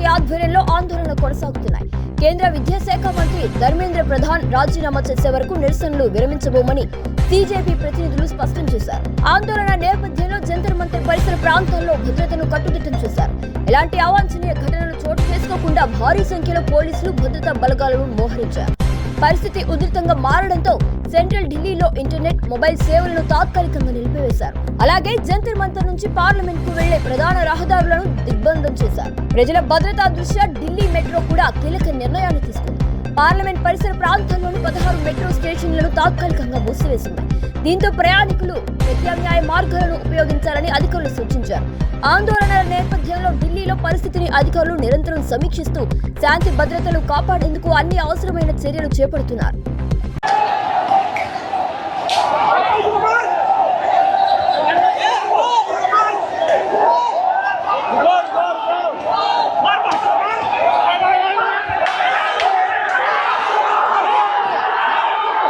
Party ఆధ్వర్యంలో ఆందోళనలు కొనసాగుతున్నాయి. కేంద్ర విద్యాశాఖ మంత్రి ధర్మేంద్ర ప్రధాన్ రాజీనామా చేసే వరకు నిరసనలు విరమించబోమని బీజేపీ ప్రతినిధులు స్పష్టం చేశారు. ఆందోళన నేపథ్యంలో జంతర్ మంతర్ పరిసర ప్రాంతాల్లో భద్రతను కట్టుదిట్టం చేశారు. ఎలాంటి అవాంఛనీయ ఘటనలు చోటు చేసుకోకుండా భారీ సంఖ్యలో పోలీసులు భద్రతా బలగాలను మోహరించారు. పరిస్థితి ఉధృతంగా మారడంతో సెంట్రల్ ఢిల్లీలో ఇంటర్నెట్, మొబైల్ సేవలను తాత్కాలికంగా నిలిపివేశారు. అలాగే జంతర్ మంతర్ నుంచి పార్లమెంట్ కు వెళ్లే ప్రధాన రహదారులను దిగ్బంధం చేశారు. ప్రజల భద్రతా దృష్ట్యా ఢిల్లీ మెట్రో కూడా కీలక నిర్ణయాన్ని తీసుకుంది. పార్లమెంట్ పరిసర ప్రాంతాల్లోని 16 మెట్రో స్టేషన్లను తాత్కాలికంగా మూసివేసింది. దీంతో ప్రయాణికులు ప్రత్యామ్నాయ మార్గాలను ఉపయోగించాలని అధికారులు సూచించారు. ఆందోళనల నేపథ్యంలో ఢిల్లీలో పరిస్థితిని అధికారులు నిరంతరం సమీక్షిస్తూ శాంతి భద్రతలు కాపాడేందుకు అన్ని అవసరమైన చర్యలు చేపడుతున్నారు.